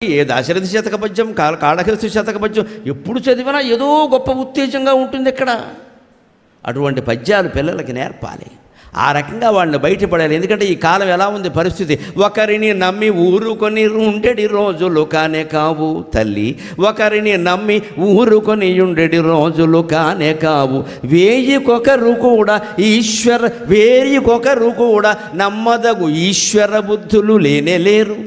ఏ దాశరథి శతక పద్యం కాళహస్తి శతక పద్యం ఎప్పుడు చదివినా ఏదో గొప్ప ఉత్తేజంగా ఉంటుంది ఇక్కడ. అటువంటి పద్యాలు పిల్లలకి నేర్పాలి, ఆ రకంగా వాళ్ళని బయటపడాలి. ఎందుకంటే ఈ కాలం ఎలా ఉంది పరిస్థితి, ఒకరిని నమ్మి ఊరుకొని ఉండేటి రోజులు కానే కావు తల్లి, ఒకరిని నమ్మి ఊరుకొని ఉండేటి రోజులు కానే కావు. వేయికొకరు కూడా నమ్మదగు ఈశ్వర బుద్ధులు లేనేలేరు.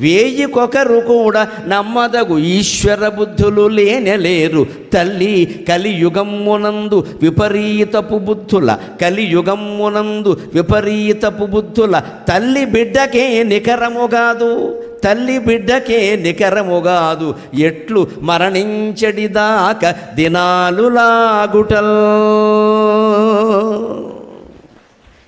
వేయికొకరు కూడా నమ్మదగు ఈశ్వర బుద్ధులు లేనేలేరు. తల్లి కలియుగమ్మునందు విపరీతపు బుద్ధుల తల్లి బిడ్డకే నికరముగాదు ఎట్లు మరణించడిదాకా దినాలు లాగుటల్.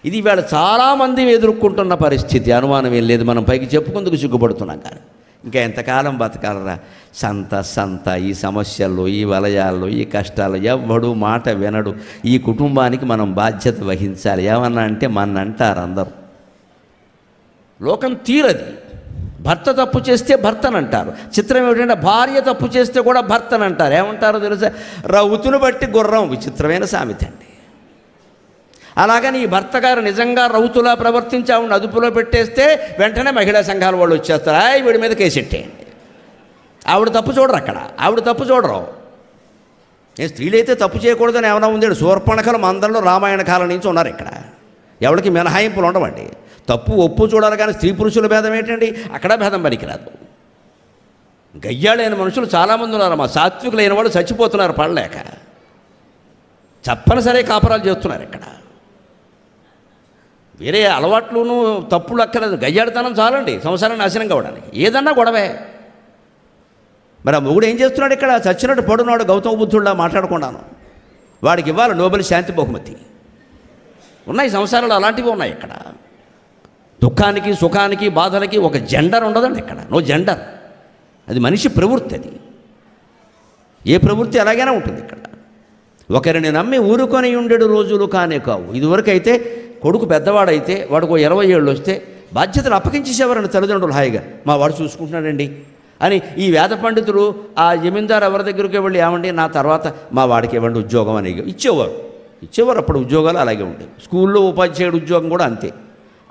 ఇది ఇవాళ చాలామంది ఎదుర్కొంటున్న పరిస్థితి, అనుమానం ఏం లేదు. మనం పైకి చెప్పుకుందుకు సిగ్గుపడుతున్నాం, కానీ ఇంకా ఎంతకాలం బతకాలరా సంత ఈ సమస్యల్లో, ఈ వలయాల్లో, ఈ కష్టాలు. ఎవ్వడు మాట వినడు. ఈ కుటుంబానికి మనం బాధ్యత వహించాలి. ఏమన్నా అంటే మన అంటారు అందరూ. లోకం తీరది. భర్త తప్పు చేస్తే భర్తనంటారు. చిత్రం ఏమిటంటే భార్య తప్పు చేస్తే కూడా భర్తనంటారు. ఏమంటారో తెలుసా, రౌతును బట్టి గుర్రం. విచిత్రమైన సామెత అండి. అలాగని ఈ భర్త గారు నిజంగా రౌతులా ప్రవర్తించి ఆవిడ అదుపులో పెట్టేస్తే వెంటనే మహిళా సంఘాల వాళ్ళు వచ్చేస్తారు, వీడి మీద కేసెట్టేయండి. ఆవిడ తప్పు చూడరు అక్కడ, ఆవిడ తప్పు చూడరు. స్త్రీలైతే తప్పు చేయకూడదని ఏమైనా ఉంది? శూర్పణఖలు మందరిలో రామాయణ కాలం నుంచి ఉన్నారు. ఇక్కడ ఎవరికి మినహాయింపులు ఉండవండి. తప్పు ఒప్పు చూడాలి, కానీ స్త్రీ పురుషుల భేదం ఏంటండి? అక్కడ భేదం పనికిరాదు. గయ్యాళైన మనుషులు చాలామంది ఉన్నారు. మా సాత్వికులైన వాళ్ళు చచ్చిపోతున్నారు పడలేక. తప్పనిసరి కాపురాలు చేస్తున్నారు ఇక్కడ. వేరే అలవాట్లును తప్పులు అక్కర్లేదు, గయ్యాడితనం చాలండి సంసారం నాశనం కావడానికి. ఏదన్నా గొడవే. మరి ఆ మొగుడు ఏం చేస్తున్నాడు ఇక్కడ? చచ్చినట్టు పడున్నాడు గౌతమ బుద్ధుడిలా మాట్లాడుకున్నాను. వాడికి ఇవ్వాలి నోబెల్ శాంతి బహుమతి. ఉన్నాయి సంసారాలు అలాంటివి ఉన్నాయి ఇక్కడ. దుఃఖానికి సుఖానికి బాధలకి ఒక జెండర్ ఉండదండి ఇక్కడ. No gender. అది మనిషి ప్రవృత్తి. అది ఏ ప్రవృత్తి అలాగైనా ఉంటుంది ఇక్కడ. ఒకరిని నమ్మి ఊరుకొని ఉండేడు రోజులు కానే కావు. ఇదివరకు అయితే కొడుకు పెద్దవాడైతే వాడికి 20 ఏళ్ళు వస్తే బాధ్యతలు అప్పగించేసేవారండి తల్లిదండ్రులు. హాయిగా మా వాడు చూసుకుంటున్నాడండి అని ఈ వేద పండితులు ఆ జమీందారు ఎవరి దగ్గరికి వెళ్ళి, ఏమండి నా తర్వాత మా వాడికి ఇవ్వండి ఉద్యోగం అని ఇచ్చేవారు. అప్పుడు ఉద్యోగాలు అలాగే ఉండేవి. స్కూల్లో ఉపాధ్యాయుడు ఉద్యోగం కూడా అంతే.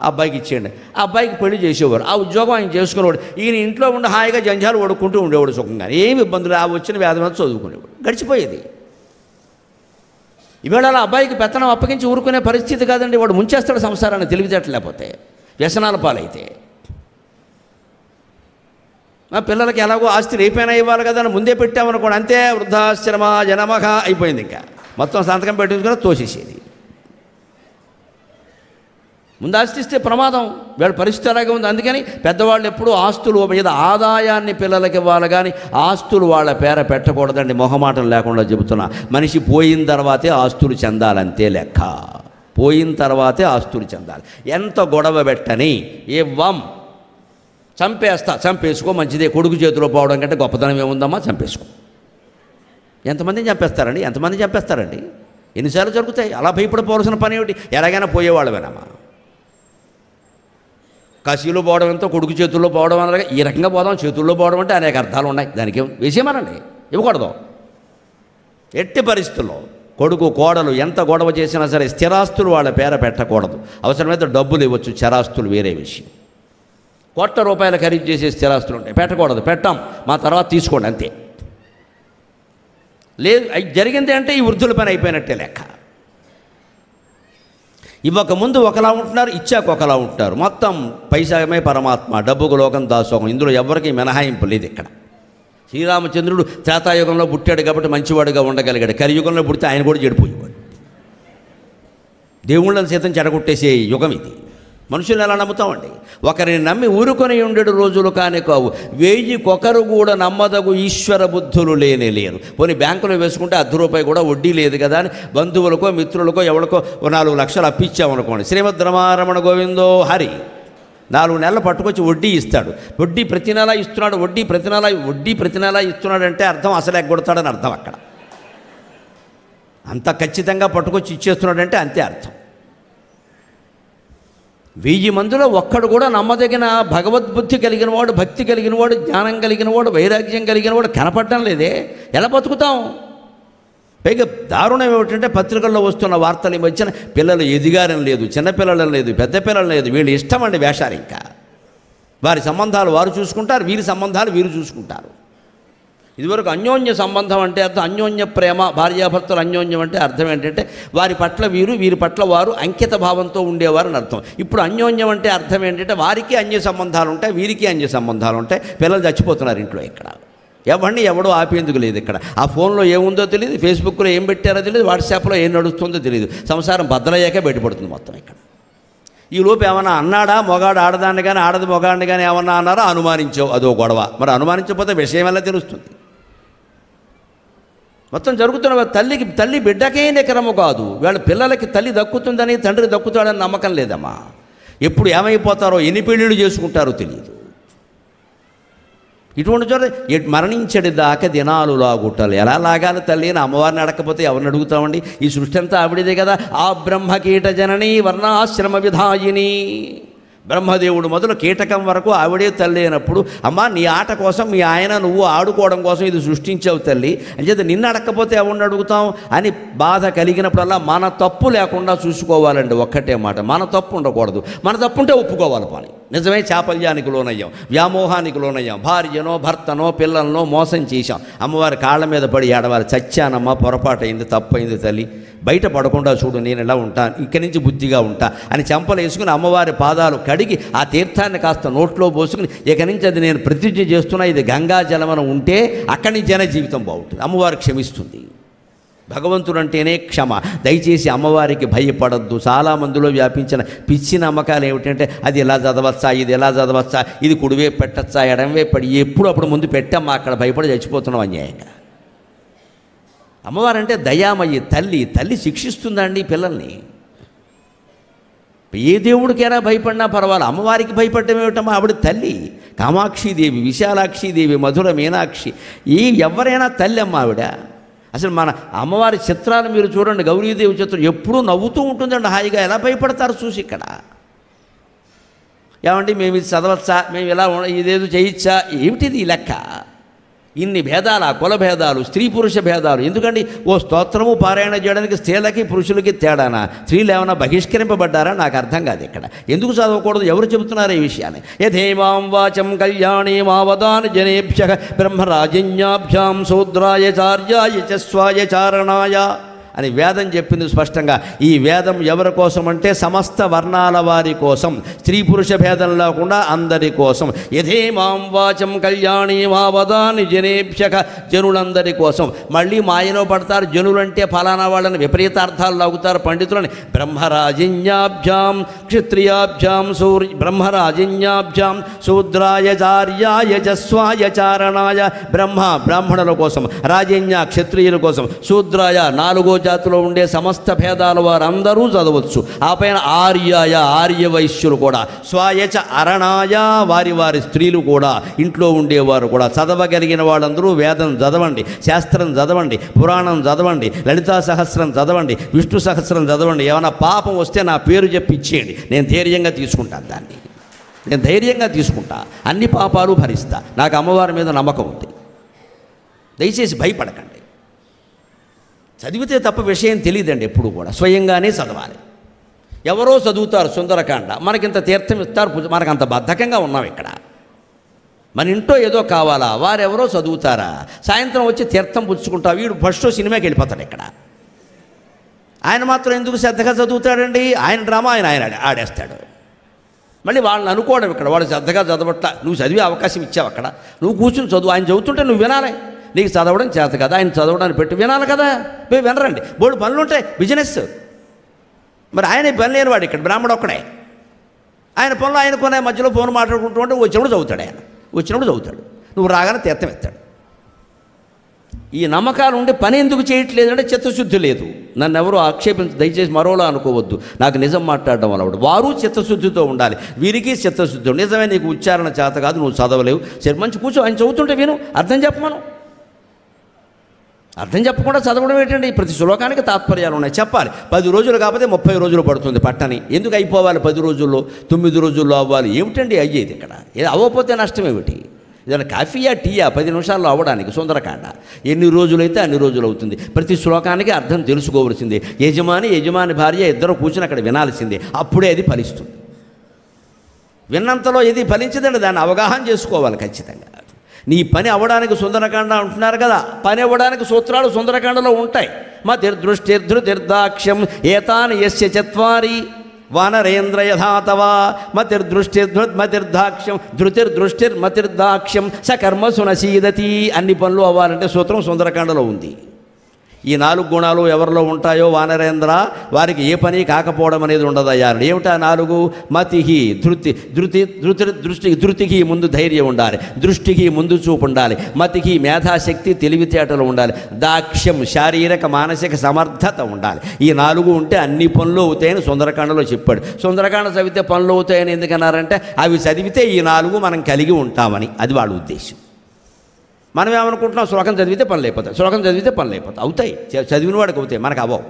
ఆ అబ్బాయికి ఇచ్చేయండి. ఆ అబ్బాయికి పెళ్లి చేసేవారు. ఆ ఉద్యోగం ఆయన చేసుకునేవాడు. ఈయన ఇంట్లో ఉండి హాయిగా జంజాలు ఓడుకుంటూ ఉండేవాడు సుఖంగా. ఏమి ఇబ్బందులు, ఆ వచ్చిన వేద మీద చదువుకునేవాడు, గడిచిపోయేది. ఇవాళ అలా అబ్బాయికి పెత్తనం అప్పగించి ఊరుకునే పరిస్థితి కాదండి. వాడు ముంచేస్తాడు సంసారాన్ని తెలివితేటలు లేకపోతే, వ్యసనాల పాలైతే. పిల్లలకి ఎలాగో ఆస్తి రేపైనా ఇవ్వాలి కదా అని ముందే పెట్టామనుకోండి, అంతే వృద్ధాశ్రమ జనమహ అయిపోయింది. ఇంకా మొత్తం సంతకం పెట్టించుకుని తోసేసేది. ముందు ఆస్తి ఇస్తే ప్రమాదం. వీళ్ళ పరిస్థితి అలాగే ఉంది. అందుకని పెద్దవాళ్ళు ఎప్పుడూ ఆస్తులు మీద ఆదాయాన్ని పిల్లలకి ఇవ్వాలి, కానీ ఆస్తులు వాళ్ళ పేర పెట్టకూడదండి. మొహమాటం లేకుండా చెబుతున్నా. మనిషి పోయిన తర్వాతే ఆస్తులు చెందాలంతే లెక్క. పోయిన తర్వాతే ఆస్తులు చెందాలి. ఎంత గొడవ పెట్టని ఇవ్వం, చంపేసుకో మంచిదే. కొడుకు చేతిలో పోవడం కంటే గొప్పతనం ఏముందమ్మా, చంపేసుకో. ఎంతమందిని చంపేస్తారండి? ఎన్నిసార్లు జరుగుతాయి? అలా భయపడిపోవాల్సిన పని ఏమిటి? ఎలాగైనా పోయేవాళ్ళమేనమ్మా. కాశీలో పోవడం ఎంతో, కొడుకు చేతుల్లో పోవడం అనగా ఈ రకంగా పోదాం. చేతుల్లో పోవడం అంటే అనేక అర్థాలు ఉన్నాయి. దానికి వేసేయమనండి, ఇవ్వకూడదు. ఎట్టి పరిస్థితుల్లో కొడుకు కోడలు ఎంత గొడవ చేసినా సరే స్థిరాస్తులు వాళ్ళ పేర పెట్టకూడదు. అవసరమైతే డబ్బులు ఇవ్వచ్చు, చరాస్తులు వేరే విషయం. ₹1,00,00,000 ఖరీదు చేసే స్థిరాస్తులు ఉంటాయి, పెట్టకూడదు. పెట్టాం, మా తర్వాత తీసుకోండి అంతే. లేదు జరిగింది అంటే ఈ వృద్ధుల పని అయిపోయినట్టే లెక్క. ఇవ్వకముందు ఒకలా ఉంటున్నారు, ఇచ్చాక ఒకలా ఉంటున్నారు. మొత్తం పైసామే పరమాత్మ, డబ్బుకు లోకం దాసోహం. ఇందులో ఎవరికి మినహాయింపు లేదు ఇక్కడ. శ్రీరామచంద్రుడు త్రేతాయుగంలో పుట్టాడు కాబట్టి మంచివాడుగా ఉండగలిగాడు. కలియుగంలో పుడితే ఆయన కూడా చెడిపోయేవాడు. దేవుళ్ళని సైతం చెడగొట్టేసే యుగం ఇది. మనుషులు ఎలా నమ్ముతామండి? ఒకరిని నమ్మి ఊరుకొని ఉండేడు రోజులు కానే కావు. 1000 కూడా నమ్మదగు ఈశ్వర బుద్ధులు లేరు. పోనీ బ్యాంకులో వేసుకుంటే ₹10 కూడా వడ్డీ లేదు కదా అని బంధువులకో మిత్రులకో ఎవరికో 4 లక్షలు అప్పిచ్చామనుకోండి. శ్రీమద్ రమారమణ గోవిందో హరి 4 నెలలు పట్టుకొచ్చి వడ్డీ ఇస్తాడు. వడ్డీ ప్రతి నెల ఇస్తున్నాడు. వడ్డీ ప్రతి నెల ఇస్తున్నాడంటే అర్థం అసలు ఎగ్గొడతాడని అర్థం. అక్కడ అంత ఖచ్చితంగా పట్టుకొచ్చి ఇచ్చేస్తున్నాడంటే అంతే అర్థం. 1000 మందిలో ఒక్కడు కూడా నమ్మదగిన భగవద్బుద్ధి కలిగిన వాడు, భక్తి కలిగిన వాడు, జ్ఞానం కలిగిన వాడు, వైరాగ్యం కలిగిన వాడు కనపడడం లేదే. ఎలా బతుకుతాం? పైగా దారుణం ఏమిటంటే పత్రికల్లో వస్తున్న వార్తలు ఈ మధ్యన పిల్లలు ఎదిగారని లేదు, చిన్నపిల్లలని లేదు, పెద్ద పిల్లలు లేదు, వీళ్ళు ఇష్టం అండి వేషాలు. ఇంకా వారి సంబంధాలు వారు చూసుకుంటారు, వీరి సంబంధాలు వీరు చూసుకుంటారు. ఇదివరకు అన్యోన్య సంబంధం అంటే అర్థం అన్యోన్య ప్రేమ, భార్యాభర్తలు అన్యోన్యం అంటే అర్థం ఏంటంటే వారి పట్ల వీరు, వీరి పట్ల వారు అంకిత భావంతో ఉండేవారని అర్థం. ఇప్పుడు అన్యోన్యం అంటే అర్థం ఏంటంటే వారికి అన్య సంబంధాలు ఉంటాయి, వీరికి అన్య సంబంధాలు ఉంటాయి. పిల్లలు చచ్చిపోతున్నారు ఇంట్లో. ఇక్కడ ఎవరిని ఎవడో ఆపేందుకు లేదు. ఇక్కడ ఆ ఫోన్లో ఏముందో తెలియదు, ఫేస్బుక్లో ఏం పెట్టారో తెలియదు, వాట్సాప్లో ఏం నడుస్తుందో తెలియదు. సంసారం బద్దలయ్యాకే బయటపడుతుంది మొత్తం. ఇక్కడ ఈలోపు ఏమన్నా అన్నాడా మొగాడు ఆడదాన్ని కానీ, ఆడది మొగాడిని కానీ ఏమన్నా అన్నారా అనుమానించావు, అదో గొడవ. మరి అనుమానించకపోతే విషయం ఎలా తెలుస్తుంది? మొత్తం జరుగుతున్న తల్లి బిడ్డకే నికరము కాదు, వాళ్ళ పిల్లలకి తల్లి దక్కుతుందని, తండ్రి దక్కుతాడని నమ్మకం లేదమ్మా. ఎప్పుడు ఏమైపోతారో, ఎన్ని పెళ్ళిళ్ళు చేసుకుంటారో తెలియదు. ఇటువంటి చోట మరణించడి దాకా దినాలు లాగుట్టాలి. ఎలా లాగాలి తల్లి అని అమ్మవారిని అడగకపోతే ఎవరిని అడుగుతామండి? ఈ సృష్టి అంతా ఆవిడదే కదా. ఆ బ్రహ్మకీట జనని వర్ణాశ్రమ విధాయిని. బ్రహ్మదేవుడు మొదలు కీటకం వరకు ఆవిడే తల్లి అయినప్పుడు, అమ్మా నీ ఆట కోసం మీ ఆయన నువ్వు ఆడుకోవడం కోసం ఇది సృష్టించావు తల్లి అని చెప్పి నిన్ను అడగకపోతే ఎవరిని అడుగుతాం అని బాధ కలిగినప్పుడల్లా మన తప్పు లేకుండా చూసుకోవాలండి. ఒక్కటే మాట, మన తప్పు ఉండకూడదు. మన తప్పు ఉంటే ఒప్పుకోవాలి పని. నిజమే, చాపల్యానికి లోనయ్యాం, వ్యామోహానికి లోనయ్యాం, భార్యనో భర్తనో పిల్లలనో మోసం చేశాం. అమ్మవారి కాళ్ళ మీద పడి ఏడవాలి, చచ్చానమ్మా, పొరపాటైంది, తప్పైంది తల్లి, బయట పడకుండా చూడు, నేను ఇలా ఉంటాను, ఇక్కడి నుంచి బుద్ధిగా ఉంటా అని చెంపలు వేసుకుని అమ్మవారి పాదాలు కడిగి ఆ తీర్థాన్ని కాస్త నోట్లో పోసుకుని ఇక నుంచి అది నేను ప్రతిజ్ఞ చేస్తున్నా, ఇది గంగా జలమని ఉంటే అక్కడి నుంచైనా జీవితం బాగుంటుంది. అమ్మవారు క్షమిస్తుంది. భగవంతుడు అంటేనే క్షమ. దయచేసి అమ్మవారికి భయపడద్దు. చాలామందిలో వ్యాపించిన పిచ్చి నమ్మకాలు ఏమిటంటే అది ఎలా చదవచ్చా, ఇది ఎలా చదవచ్చా, ఇది కుడివే పెట్టచ్చా, ఎడంవే పడి ఎప్పుడు అప్పుడు ముందు పెట్టమ్మా, అక్కడ భయపడి చచ్చిపోతున్నాం అన్యాయంగా. అమ్మవారంటే దయామయ్యి తల్లి శిక్షిస్తుందండి పిల్లల్ని. ఏ దేవుడికైనా భయపడినా పర్వాలేదు, అమ్మవారికి భయపడటం ఏమిటమ్మా? ఆవిడ తల్లి. కామాక్షిదేవి, విశాలాక్షిదేవి, మధుర మీనాక్షి, ఎవరైనా తల్లి అమ్మ ఆవిడ. అసలు మన అమ్మవారి చిత్రాలు మీరు చూడండి, గౌరీదేవి చిత్రం ఎప్పుడూ నవ్వుతూ ఉంటుందండి హాయిగా. ఎలా భయపడతారు చూసి. ఇక్కడ ఏమంటే మేము ఇది చదవచ్చా, మేము ఇలా ఇదేదో చేయొచ్చా, ఏమిటిది ఈ లెక్క? ఇన్ని భేదాలు, కుల భేదాలు, స్త్రీ పురుష భేదాలు ఎందుకండి? ఓ స్తోత్రము పారాయణ చేయడానికి స్త్రీలకి పురుషులకి తేడానా? స్త్రీలు ఏమైనా బహిష్కరింపబడ్డారా? నాకు అర్థం కాదు. ఇక్కడ ఎందుకు చదవకూడదు? ఎవరు చెబుతున్నారు ఈ విషయాన్ని? యథేవాం వాచం కళ్యాణి మావదాన్ జనేభ్య బ్రహ్మరాజన్యాభ్యాం శూద్రాయ చార్యాయ చ స్వాయ చారణాయ అని వేదం చెప్పింది స్పష్టంగా. ఈ వేదం ఎవరి కోసం అంటే సమస్త వర్ణాల వారి కోసం, స్త్రీ పురుష భేదం లేకుండా అందరి కోసం. యథేమాం వాచం కళ్యాణి మావదాని జనేభ్యక, జనులందరి కోసం. మళ్ళీ మాయలో పడతారు జనులంటే ఫలానా వాళ్ళని విపరీతార్థాలు లాగుతారు పండితులని. బ్రహ్మరాజన్యాభ్యాం క్షత్రియాభ్యాం బ్రహ్మరాజన్యాభ్యాం శూద్రాయ చార్యాయ జస్వాయ చారణాయ. బ్రాహ్మణుల కోసం, రాజన్య క్షత్రియుల కోసం, శూద్రాయ నాలుగో జాతిలో ఉండే సమస్త భేదాల వారందరూ చదవచ్చు. ఆ పైన ఆర్య వైశ్యులు కూడా, స్వాయచ అరణాయ వారి స్త్రీలు కూడా, ఇంట్లో ఉండేవారు కూడా. చదవగలిగిన వాళ్ళందరూ వేదం చదవండి, శాస్త్రం చదవండి, పురాణం చదవండి, లలితా సహస్రం చదవండి, విష్ణు సహస్రం చదవండి. ఏమైనా పాపం వస్తే నా పేరు చెప్పి ఇచ్చేయండి, నేను ధైర్యంగా తీసుకుంటాను. దాన్ని నేను ధైర్యంగా తీసుకుంటా, అన్ని పాపాలు భరిస్తా. నాకు అమ్మవారి మీద నమ్మకం ఉంది. దయచేసి భయపడకండి. చదివితే తప్ప విషయం తెలియదండి. ఎప్పుడు కూడా స్వయంగానే చదవాలి. ఎవరో చదువుతారు సుందరకాండ, మనకింత తీర్థం ఇస్తారు, మనకంత బద్ధకంగా ఉన్నాం. ఇక్కడ మన ఇంట్లో ఏదో కావాలా, వారెవరో చదువుతారా, సాయంత్రం వచ్చి తీర్థం పుచ్చుకుంటా. వీడు ఫస్ట్ సినిమాకి వెళ్ళిపోతాడు. ఇక్కడ ఆయన మాత్రం ఎందుకు శ్రద్ధగా చదువుతాడండి? ఆయన డ్రామా ఆయన ఆడేస్తాడు. మళ్ళీ వాళ్ళని అనుకోవడం. ఇక్కడ వాళ్ళు శ్రద్ధగా చదవట్లా, నువ్వు చదివే అవకాశం ఇచ్చావు. అక్కడ నువ్వు కూర్చుని చదువు, ఆయన చదువుతుంటే నువ్వు వినాలి. నీకు చదవడం చేత కదా, ఆయన చదవడానికి పెట్టి వినాలి కదా. పోయి వినరండి, బోర్డు పనులు ఉంటాయి, బిజినెస్. మరి ఆయన పని లేనివాడు ఇక్కడ బ్రాహ్మడు ఒక్కడే. ఆయన పనులు ఆయన కొనే మధ్యలో ఫోన్ మాట్లాడుకుంటూ ఉంటే వచ్చినప్పుడు చదువుతాడు. ఆయన వచ్చినప్పుడు చదువుతాడు, నువ్వు రాగానే తీర్థం ఎత్తాడు. ఈ నమ్మకాలు ఉంటే పని ఎందుకు చేయట్లేదంటే చిత్తశుద్ధి లేదు. నన్ను ఎవరు దయచేసి మరోలా అనుకోవద్దు. నాకు నిజం మాట్లాడడం వల్ల వారు చిత్తశుద్ధితో ఉండాలి, వీరికి చిత్తశుద్ధి. నిజమే నీకు ఉచ్చారణ చేత కాదు, నువ్వు చదవలేవు, సరే మంచి కూర్చో, ఆయన చదువుతుంటే విను, అర్థం చెప్పమను. అర్థం చెప్పకుండా చదవడం ఏంటండి? ప్రతి శ్లోకానికి తాత్పర్యాలు ఉన్నాయి, చెప్పాలి. 10 రోజులు కాకపోతే 30 రోజులు పడుతుంది పట్టని. ఎందుకు అయిపోవాలి 10 రోజుల్లో, 9 రోజుల్లో అవ్వాలి? ఏమిటండి అయ్యేది ఇక్కడ? అవ్వకపోతే నష్టం ఏమిటి? ఏదైనా కాఫీయా టీయా 10 నిమిషాల్లో అవ్వడానికి? సుందరకాండ ఎన్ని రోజులైతే అన్ని రోజులు అవుతుంది. ప్రతి శ్లోకానికి అర్థం తెలుసుకోవలసిందే. యజమాని భార్య ఇద్దరు కూర్చుని అక్కడ వినాల్సిందే, అప్పుడే అది ఫలిస్తుంది. విన్నంతలో ఏది ఫలించదండి, దాన్ని అవగాహన చేసుకోవాలి ఖచ్చితంగా. నీ పని అవ్వడానికి సుందరకాండ అంటున్నారు కదా, పని అవ్వడానికి సూత్రాలు సుందరకాండలో ఉంటాయి. మతిర్దృష్టిర్ధృతిర్దాక్ష్యం ఏతాని యస్య చత్వారి వానరేంద్ర యథాతవా మతిర్దృష్టిర్ధృతిర్దాక్ష్యం ధృతిర్దృష్టిర్మతిర్దాక్ష్యం సకర్మసు నసీదతి. అన్ని పనులు అవ్వాలంటే సూత్రం సుందరకాండలో ఉంది. ఈ 4 గుణాలు ఎవరిలో ఉంటాయో వానరేంద్ర వారికి ఏ పని కాకపోవడం అనేది ఉండదయ్యా. ఏమిటా 4? మతిహి ధృతికి ముందు ధైర్యం ఉండాలి, దృష్టికి ముందు చూపు ఉండాలి, మతికి మేధాశక్తి తెలివితేటలు ఉండాలి, దాక్ష్యం శారీరక మానసిక సమర్థత ఉండాలి. ఈ 4 ఉంటే అన్ని పనులు అవుతాయని సుందరకాండలో చెప్పాడు. సుందరకాండ చదివితే పనులు అవుతాయని ఎందుకన్నారంటే అవి చదివితే ఈ 4 మనం కలిగి ఉంటామని. అది వాళ్ళ ఉద్దేశం. మనం ఏమనుకుంటున్నాం? శ్లోకం చదివితే పనులు అయిపోతాయి, శ్లోకం చదివితే పనులు అయిపోతాయి. అవుతాయి, చదివిన వాడికి అవుతాయి, మనకు అవ్వవు.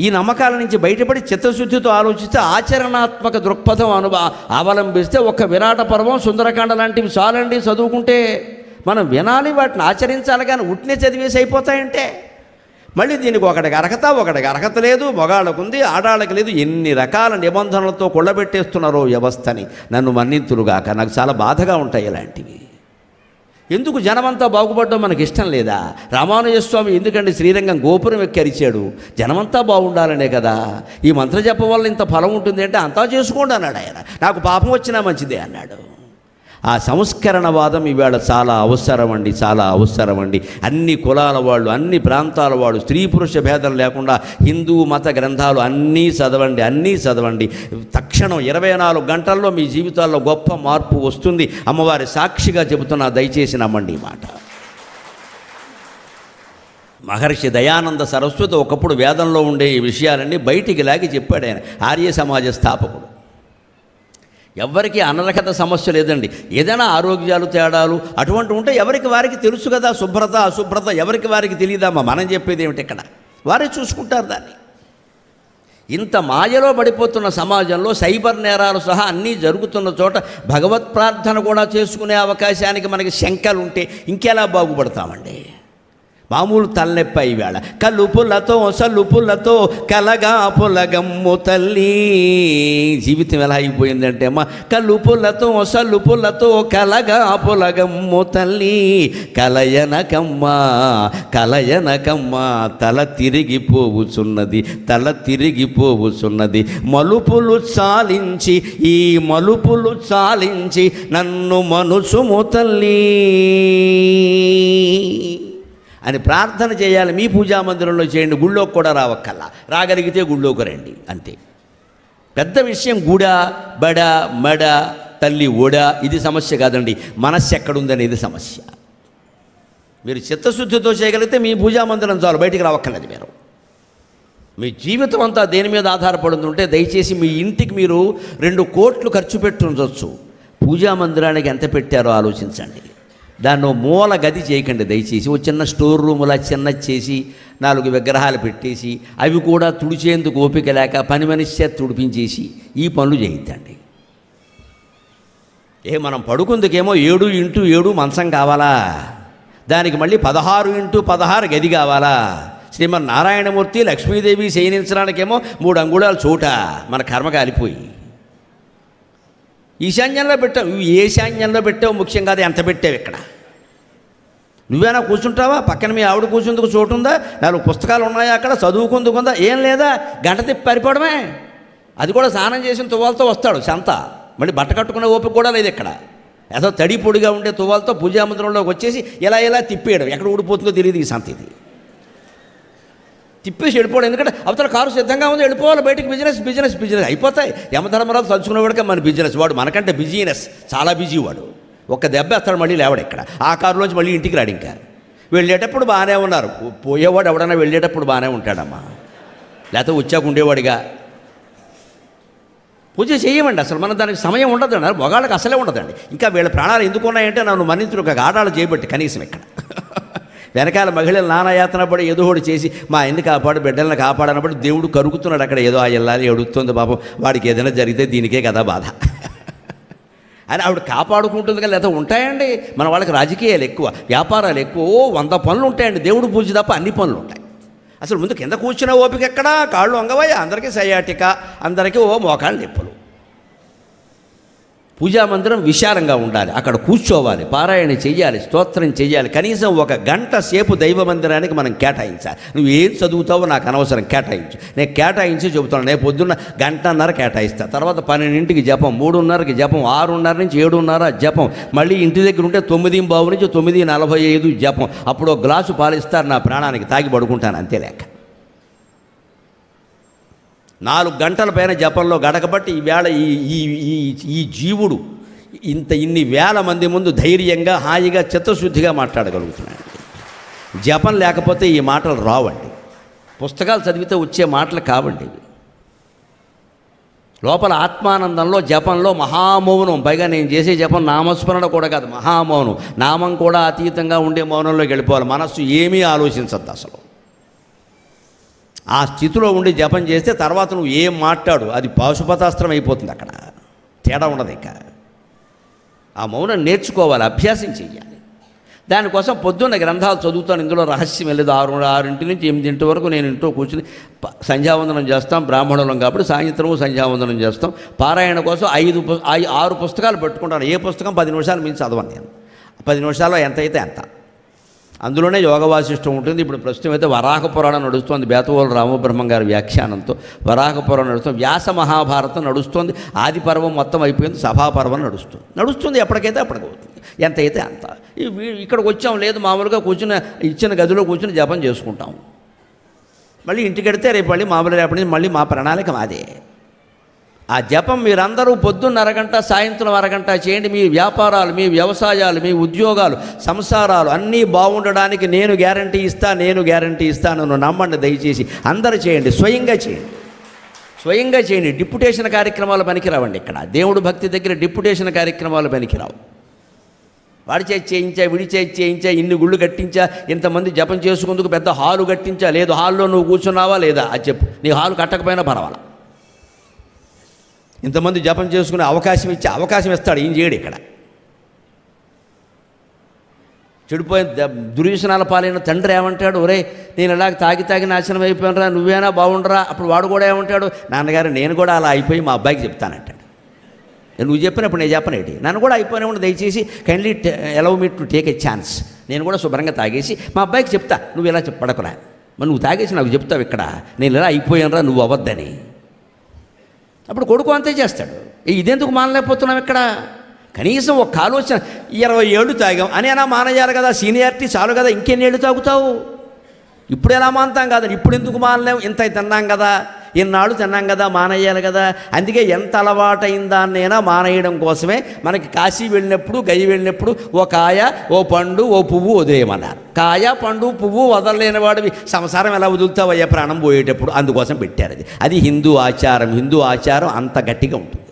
ఈ నమ్మకాల నుంచి బయటపడి చిత్తశుద్ధితో ఆలోచిస్తే ఆచరణాత్మక దృక్పథం అవలంబిస్తే ఒక్క విరాట పర్వం సుందరకాండ లాంటివి చాలండి చదువుకుంటే. మనం వినాలి, వాటిని ఆచరించాలి, కానీ ఉట్నే చదివేసి అయిపోతాయంటే మళ్ళీ దీనికి ఒకటికి అర్హత లేదు, మగాళ్ళకు ఉంది, ఆడాళ్ళకి లేదు. ఎన్ని రకాల నిబంధనలతో కొళ్ళబెట్టేస్తున్నారో వ్యవస్థని. నన్ను మన్నింతులుగాక, నాకు చాలా బాధగా ఉంటాయి ఇలాంటివి. ఎందుకు జనమంతా బాగుపడడం మనకి ఇష్టం లేదా? రామానుజస్వామి ఎందుకంటే శ్రీరంగం గోపురం ఎక్కి అరిచాడు? జనమంతా బాగుండాలనే కదా. ఈ మంత్రజపం వల్ల ఇంత ఫలం ఉంటుంది అంటే అంతా చేసుకోండి అన్నాడు ఆయన. నాకు పాపం వచ్చినా మంచిదే అన్నాడు. ఆ సంస్కరణవాదం ఇవాళ చాలా అవసరమండి. అన్ని కులాల వాళ్ళు, అన్ని ప్రాంతాల వాళ్ళు, స్త్రీ పురుష భేదం లేకుండా హిందూ మత గ్రంథాలు అన్నీ చదవండి. తక్షణం 24 గంటల్లో మీ జీవితాల్లో గొప్ప మార్పు వస్తుంది. అమ్మవారి సాక్షిగా చెబుతున్నా, దయచేసి నమ్మండి ఈ మాట. మహర్షి దయానంద సరస్వతి ఒకప్పుడు వేదంలో ఉండే ఈ విషయాలన్నీ బయటికి లాగి చెప్పాడు ఆయన. ఆర్య సమాజ స్థాపకుడు. ఎవరికి అనర్హత సమస్య లేదండి. ఏదైనా ఆరోగ్యాలు తేడాలు అటువంటి ఉంటే ఎవరికి వారికి తెలుసు కదా. శుభ్రత అశుభ్రత ఎవరికి వారికి తెలియదమ్మా. మనం చెప్పేది ఏమిటి? ఇక్కడ వారే చూసుకుంటారు దాన్ని. ఇంత మాయలో పడిపోతున్న సమాజంలో సైబర్ నేరాలు సహా అన్నీ జరుగుతున్న చోట భగవత్ ప్రార్థన కూడా చేసుకునే అవకాశానికి మనకి శంకలు ఉంటే ఇంకెలా బాగుపడతామండి? మామూలు తలనొప్పి ఈవేళ. కలుపులతో సలుపులతో కలగా పులగమ్ము తల్లి. జీవితం ఎలా అయిపోయిందంటే అమ్మ, కలుపులతో సలుపులతో కలగా పులగమ్ము తల్లి. కలయనకమ్మ తల తిరిగిపోవుచున్నది మలుపులు చాలించి నన్ను మనుసుము తల్లి అని ప్రార్థన చేయాలి. మీ పూజా మందిరంలో చేయండి, గుళ్ళోకి కూడా రావక్కల్లా. రాగలిగితే గుళ్ళోకి రండి, అంతే. పెద్ద విషయం గుడ బడ మడ తల్లి ఓడ ఇది సమస్య కాదండి. మనస్సు ఎక్కడుందనేది సమస్య. మీరు చిత్తశుద్ధితో చేయగలిగితే మీ పూజా మందిరం చాలు, బయటికి రావక్కర్లేదు. మీరు మీ జీవితం అంతా దేని మీద ఆధారపడి ఉంటే దయచేసి మీ ఇంటికి మీరు 2 కోట్లు ఖర్చు పెట్టుంచవచ్చు. పూజా మందిరానికి ఎంత పెట్టారో ఆలోచించండి. దాన్ని మూల గది చేయకండి దయచేసి. ఓ చిన్న స్టోర్ రూములా చిన్నది చేసి 4 విగ్రహాలు పెట్టేసి అవి కూడా తుడిచేందుకు ఓపిక లేక పని మనిషి తుడిపించేసి ఈ పనులు చేయిద్దండి. మనం పడుకుందుకేమో 7x7 మంచం కావాలా? దానికి మళ్ళీ 16x16 గది కావాలా? శ్రీమన్నారాయణమూర్తి లక్ష్మీదేవి శయనించడానికేమో 3 అంగుళాల చోట. మన కర్మ కాలిపోయి ఈశాన్యంలో పెట్టావు. ఈశాన్యంలో పెట్టావు ముఖ్యం కాదు, ఎంత పెట్టావు ఇక్కడ. నువ్వేనా కూర్చుంటావా? పక్కన మీ ఆవిడ కూర్చుందుకు చోటు ఉందా? 4 పుస్తకాలు ఉన్నాయా అక్కడ? చదువుకుందుకుందా? ఏం లేదా? గంట తిప్పి పరిపోవడమే. అది కూడా స్నానం చేసిన తువ్వాలతో వస్తాడు సంత. మళ్ళీ బట్ట కట్టుకునే ఓపిక కూడా లేదు ఇక్కడ. ఏదో తడి పొడిగా ఉండే తువ్వాలతో పూజామందిరంలోకి వచ్చేసి ఇలా తిప్పేయడం. ఎక్కడ ఊడిపోతుందో తెలియదు ఈ సంత. ఇది తిప్పేసి వెళ్ళిపోవడం. ఎందుకంటే అవతల కారు సిద్ధంగా ఉంది, వెళ్ళిపోవాలి బయటికి. బిజినెస్ అయిపోతాయి. యమధర్మరాజు తలుచుకునేవాడికే మన బిజినెస్. వాడు మనకంటే బిజినెస్ చాలా బిజీ. వాడు ఒక్క దెబ్బ వేస్తాడు, మళ్ళీ లేవడు ఇక్కడ. ఆ కారులోంచి మళ్ళీ ఇంటికి రాడు. ఇంకా వెళ్ళేటప్పుడు బాగానే ఉన్నారు. పోయేవాడు ఎవడన్నా వెళ్ళేటప్పుడు బాగానే ఉంటాడమ్మా, లేకపోతే వచ్చాక ఉండేవాడిగా. పూజ చేయమండి అసలు. మనం దానికి సమయం ఉండదు అన్నారు. మగాళ్ళకి అసలే ఉండదండి. ఇంకా వీళ్ళ ప్రాణాలు ఎందుకు ఉన్నాయంటే నన్ను మన్నించులు ఒక ఆడాలు చేయబట్టి కనీసం ఇక్కడ వెనకాల మహిళలు నానాయాతన పడి ఏదో ఒకటి చేసి మా ఆయన్ని కాపాడు బిడ్డలను కాపాడనప్పుడు దేవుడు కరుగుతున్నాడు అక్కడ, ఏదో ఆ ఇల్లాలి ఎడుతుంది పాపం, వాడికి ఏదైనా జరిగితే దీనికే కదా బాధ అని ఆవిడ కాపాడుకుంటుంది. కదా లేదా ఉంటాయండి మన వాళ్ళకి రాజకీయాలు ఎక్కువ, వ్యాపారాలు ఎక్కువ, 100 పనులు ఉంటాయండి. దేవుడు పూజ తప్ప అన్ని పనులు ఉంటాయి. అసలు ముందు కింద కూర్చున్న ఓపిక ఎక్కడా, కాళ్ళు వంగవయ్య, అందరికీ సయాటిక, అందరికీ మోకాళ్ళు నొప్పులు. పూజా మందిరం విశాలంగా ఉండాలి, అక్కడ కూర్చోవాలి, పారాయణ చెయ్యాలి, స్తోత్రం చెయ్యాలి. కనీసం 1 గంట సేపు దైవ మందిరానికి మనం కేటాయించాలి. నువ్వు ఏం చదువుతావో నాకు అనవసరం, కేటాయించు. నేను కేటాయించి చెబుతాను. నేను పొద్దున్న 1:30 కేటాయిస్తాను, తర్వాత 12ంటికి జపం, 3:30కి జపం, 6:30 నుంచి 7:30 జపం, మళ్ళీ ఇంటి దగ్గర ఉంటే 9:15 నుంచి 9:45 జపం. అప్పుడు 1 గ్లాసు పాలిస్తారు నా ప్రాణానికి, తాగి పడుకుంటాను, అంతే లెక్క. 4 గంటల పైన జపంలో గడకబట్టి ఈవేళ ఈ జీవుడు ఇన్ని వేల మంది ముందు ధైర్యంగా హాయిగా చిత్తశుద్ధిగా మాట్లాడగలుగుతున్నాడు. జపం లేకపోతే ఈ మాటలు రావండి, పుస్తకాలు చదివితే వచ్చే మాటలు కావండి. లోపల ఆత్మానందంలో జపంలో మహామౌనం, పైగా నేను చేసే జపం నామస్మరణ కూడా కాదు, మహామౌనం. నామం కూడా అతీతంగా ఉండే మౌనంలోకి వెళ్ళిపోవాలి. మనస్సు ఏమీ ఆలోచించద్దు అసలు. ఆ స్థితిలో ఉండి జపం చేస్తే తర్వాత నువ్వు ఏం మాట్లాడు అది పాశుపతాస్త్రం అయిపోతుంది, అక్కడ తేడా ఉండదు. ఇక ఆ మౌనం నేర్చుకోవాలి, అభ్యాసం చెయ్యాలి. దానికోసం పొద్దున్న గ్రంథాలు చదువుతాను. ఇందులో రహస్యం వెళ్ళదు. 6 నుంచి 8 వరకు నేను ఇంట్లో కూర్చుని సంధ్యావందనం చేస్తాం, బ్రాహ్మణులం కాబట్టి సాయంత్రము సంధ్యావందనం చేస్తాం. పారాయణ కోసం 6 పుస్తకాలు పెట్టుకుంటాను. ఏ పుస్తకం 10 నిమిషాలు మించి చదవను నేను. 10 నిమిషాల్లో ఎంత అయితే అంత. అందులోనే యోగ వాసిష్టం ఉంటుంది. ఇప్పుడు ప్రస్తుతం అయితే వరాహ పురాణం నడుస్తోంది, బేతవోలు రామబ్రహ్మం గారి వ్యాఖ్యానంతో వరాహ పురాణం నడుస్తుంది. వ్యాస మహాభారతం నడుస్తోంది, ఆది పర్వం మొత్తం అయిపోయింది, సభాపర్వం నడుస్తుంది. ఎప్పటికైతే అప్పటికి అవుతుంది, ఎంత అయితే అంత. ఇక్కడికి వచ్చాం లేదు, మామూలుగా కూర్చుని ఇచ్చిన గదిలో కూర్చుని జపం చేసుకుంటాం. మళ్ళీ ఇంటికి వెడితే రేపు మళ్ళీ మామూలు రేపటి నుంచి మళ్ళీ మా ప్రణాళిక మాదే. ఆ జపం మీరందరూ పొద్దున్న అరగంట, సాయంత్రం అరగంట చేయండి. మీ వ్యాపారాలు, మీ వ్యవసాయాలు, మీ ఉద్యోగాలు, సంసారాలు అన్నీ బాగుండడానికి నేను గ్యారంటీ ఇస్తాను. నమ్మండి దయచేసి. అందరూ చేయండి, స్వయంగా చేయండి. డిప్యుటేషన్ కార్యక్రమాలు పనికిరావండి. ఇక్కడ దేవుడు భక్తి దగ్గర డిప్యుటేషన్ కార్యక్రమాలు పనికిరావు. వాడి చేతి చేయించా, విడి చేతి చేయించా, ఇన్ని గుళ్ళు కట్టించా, ఇంతమంది జపం చేసుకుందుకు పెద్ద హాలు కట్టించా, లేదు హాల్లో నువ్వు కూర్చున్నావా లేదా అది చెప్పు. నీ హాలు కట్టకపోయినా పర్వాలా. ఇంతమంది జపం చేసుకునే అవకాశం ఇస్తాడు, ఏం చేయడు. ఇక్కడ చెడిపోయిన దుర్వ్యసనాల పాలైన తండ్రి ఏమంటాడు, ఒరే నేను ఇలాగ తాగి నాశనం అయిపోయినరా, నువ్వేనా బాగుండరా. అప్పుడు వాడు కూడా ఏమంటాడు, నాన్నగారు నేను కూడా అలా అయిపోయి మా అబ్బాయికి చెప్తానంటాడు. నువ్వు చెప్పినప్పుడు నేను చెప్పనేటి, నన్ను కూడా అయిపోయినా ఉండి దయచేసి kindly allow me to take a chance. నేను కూడా శుభ్రంగా తాగేసి మా అబ్బాయికి చెప్తా, నువ్వు ఇలా పడకురా, మరి నువ్వు తాగేసి నాకు చెప్తావు ఇక్కడ నేను ఇలా అయిపోయానురా, నువ్వు అవ్వద్దని. అప్పుడు కొడుకు అంతే చేస్తాడు. ఇదెందుకు మానలేకపోతున్నాం ఇక్కడ? కనీసం ఒక ఆలోచన, 20 ఏళ్ళు తాగాం అని అయినా మానేయాలి కదా, సీనియారిటీ చాలు కదా, ఇంకెన్ని ఏళ్ళు తాగుతావు? ఇప్పుడు ఎలా మానుతాం కాదు, ఇప్పుడు ఎందుకు మానలేము? ఇంత తిన్నాం కదా, ఇన్నాళ్ళు తిన్నాం కదా, మానేయాలి కదా. అందుకే ఎంత అలవాటైన దాన్నైనా మానేయడం కోసమే మనకి కాశీ వెళ్ళినప్పుడు, గయి వెళ్ళినప్పుడు ఓ కాయ, ఓ పండు, ఓ పువ్వు వదిలేయమన్నారు. కాయ, పండు, పువ్వు వదలలేని వాడివి సంసారం ఎలా వదులుతావయ్యా ప్రాణం పోయేటప్పుడు? అందుకోసం పెట్టారు. అది హిందూ ఆచారం. హిందూ ఆచారం అంత గట్టిగా ఉంటుంది.